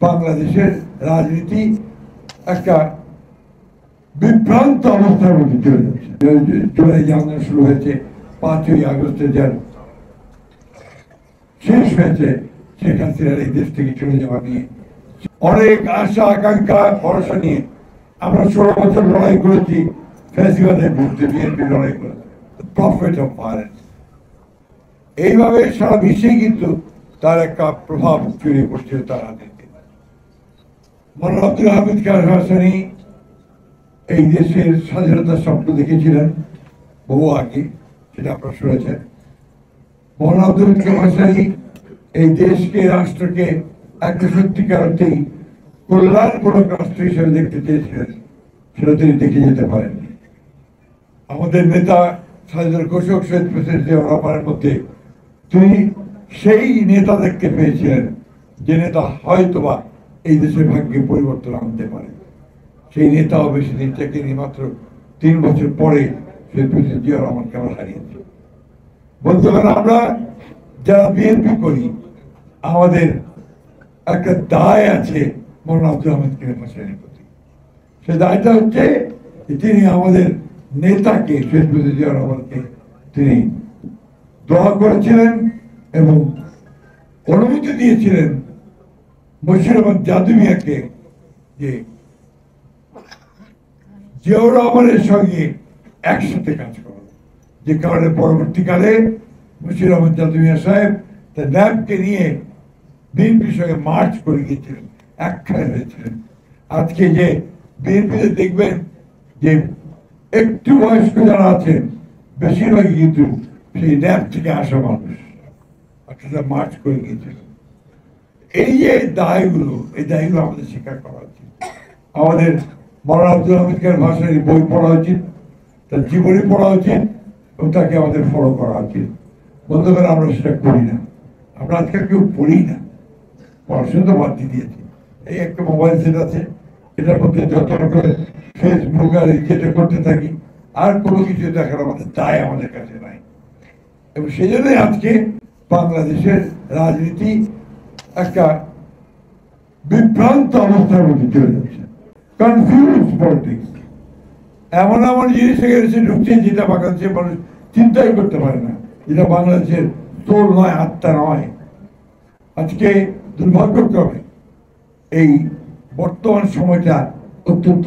বাংলাদেশের রাজনীতি একটা বিভ্রান্ত অবস্থার মধ্যে চলে যাচ্ছে। জুলাই আন্দোলন শুরু হয়েছে, 5ই আগস্টে যার শেষ হয়েছে শেখ হাসিনার এই দেশ থেকে চলে যাওয়া নিয়ে অনেক আশা আকাঙ্ক্ষা ভরসা নিয়ে আমরা 16 বছর লড়াই করেছি। ফ্যাসিবাদের বিরুদ্ধে বিএনপি লড়াই করেছে, প্রফিট অফ ভায়োলেন্স। এইভাবে সারা বিশ্বেই কিন্তু তার একটা প্রভাব ছড়িয়ে পড়ছে তার রাজনীতি। মৌলানা আব্দুল হামিদ খান ভাসানী এই দেশের স্বাধীনতার স্বপ্ন দেখেছিলেন বহু আগে, সেটা আপনারা শুনেছেন। মৌলানা আব্দুল হামিদ খান ভাসানী এই দেশকে রাষ্ট্রকে একটা সত্যিকার অর্থেই কল্যাণমূলক রাষ্ট্র হিসেবে দেখতে চেয়েছিলেন, সেটা তিনি দেখে যেতে পারেননি। আমাদের নেতা স্বাধীনতার ঘোষক শহীদ প্রেসিডেন্ট জিয়াউর রহমানের মধ্যে তিনি সেই নেতা দেখতে পেয়েছিলেন যে নেতা হয়তোবা এই দেশের ভাগ্যে পরিবর্তন আনতে পারে। সেই নেতাও বেশি দিন থেকেনি, মাত্র 3 বছর পরে শহীদ প্রেসিডেন্ট জিয়াউর রহমানকে আমরা হারিয়েছি। বন্ধুগণ, আমরা যারা বিএনপি করি আমাদের একটা দায় আছে মৌলানা আব্দুল হামিদ খান ভাসানীর প্রতি। সে দায়টা হচ্ছে তিনি আমাদের নেতাকে শহীদ প্রেসিডেন্ট জিয়াউর রহমানকে তিনি দোয়া করেছিলেন এবং অনুমতি দিয়েছিলেন বশির আহমদ জাদু মিয়াকে যে জিয়াউর রহমানের সঙ্গে একসাথে কাজ করো, যে কারণে পরবর্তীকালে বশির আহমদ জাদু মিয়া সাহেব তার ন্যাপকে নিয়ে বিএনপির সঙ্গে মার্চ করে গিয়েছিলেন, একখানে হয়েছিলেন। আজকে যে বিএনপিতে দেখবেন যে একটু বয়স্ক যারা আছেন বেশিরভাগই কিন্তু সেই ন্যাপ থেকে আসা মানুষ, অর্থাৎ মার্চ করে গিয়েছিলেন। এই যে দায়গুলো, এই দায়গুলো আমাদের স্বীকার করা উচিত। আমাদের মৌলানা আব্দুল হামিদ খান ভাসানীর বই পড়া উচিত, তার জীবনী পড়া উচিত এবং তাকে আমাদের ফলো করা উচিত। বন্ধুগণ, আমরা সেটা করি না, আমরা আজকাল কেউ পড়ি না, পড়াশোনা তো বাদ দিয়ে দিয়েছি। এই একটা মোবাইল সেট আছে, এটার মধ্যে যত রকমের ফেসবুক আর যেটা করতে থাকি, আর কোনো কিছু দেখার আমাদের দায় আমাদের কাছে নাই। এবং সেই জন্যই আজকে বাংলাদেশের রাজনীতি একটা বিভ্রান্ত অবস্থার মধ্যে চলে যাচ্ছে, কনফিউজ পলিটিক্স। এমন এমন জিনিস এসে ঢুকছে যেটা বাংলাদেশের মানুষ চিন্তাই করতে পারে না, যেটা বাংলাদেশের তোর নয়, আত্মা নয়। আজকে দুর্ভাগ্যক্রমে এই বর্তমান সময়টা অত্যন্ত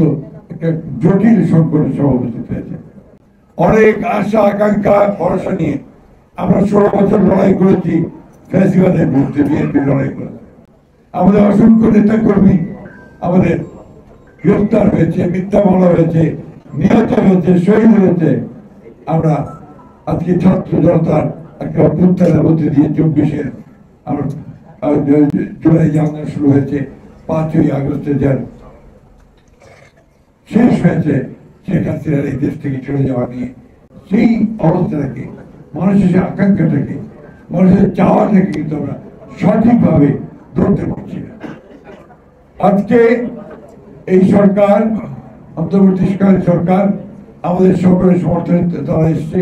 একটা জটিল সংকটের সভাপতি হয়েছে। অনেক আশা আকাঙ্ক্ষা ভরসা নিয়ে আমরা 16 বছর লড়াই করেছি, ফ্যাসিবাদের বিরুদ্ধে বিএনপি লড়াই করেছে। আমাদের অসংখ্য নেতা কর্মী আমাদের গ্রেফতার হয়েছে, মিথ্যা মামলা হয়েছে, নিহত হয়েছে, শহীদ হয়েছে। আমরা আজকে ছাত্র জনতার একটা অভ্যুত্থানের মধ্যে দিয়ে 24-এর জুলাই আন্দোলন শুরু হয়েছে, 5ই আগস্টে যার শেষ হয়েছে শেখ হাসিনার এই দেশ থেকে চলে যাওয়া নিয়ে সেই অবস্থাটাকে, মানুষের আকাঙ্ক্ষাটাকে, মানুষের চাওয়াটাকে কিন্তু আমরা সঠিকভাবে ধরতে পারছি না। আজকে এই সরকার, অন্তর্বর্তীকালীন সরকার আমাদের সকলের সমর্থনে তারা এসছে,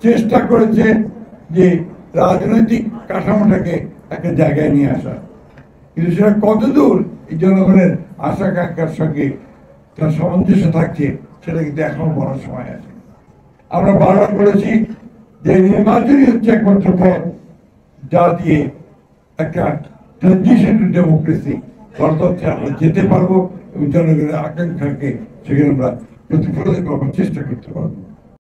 চেষ্টা করেছে যে রাজনৈতিক কাঠামোটাকে একটা জায়গায় নিয়ে আসা, কিন্তু সেটা কতদূর এই জনগণের আশা আকাঙ্ক্ষার সঙ্গে তার সামঞ্জস্য থাকছে সেটা কিন্তু এখনো বলার সময় আছে। আমরা বারবার বলেছি যে নির্বাচনই হচ্ছে একমাত্র পথ যা দিয়ে একটা ট্রানজিশন টু ডেমোক্রেসি, গণতন্ত্রে আমরা যেতে পারবো এবং জনগণের আকাঙ্ক্ষাকে সেখানে আমরা প্রতিফলিত করার চেষ্টা করতে পারবো।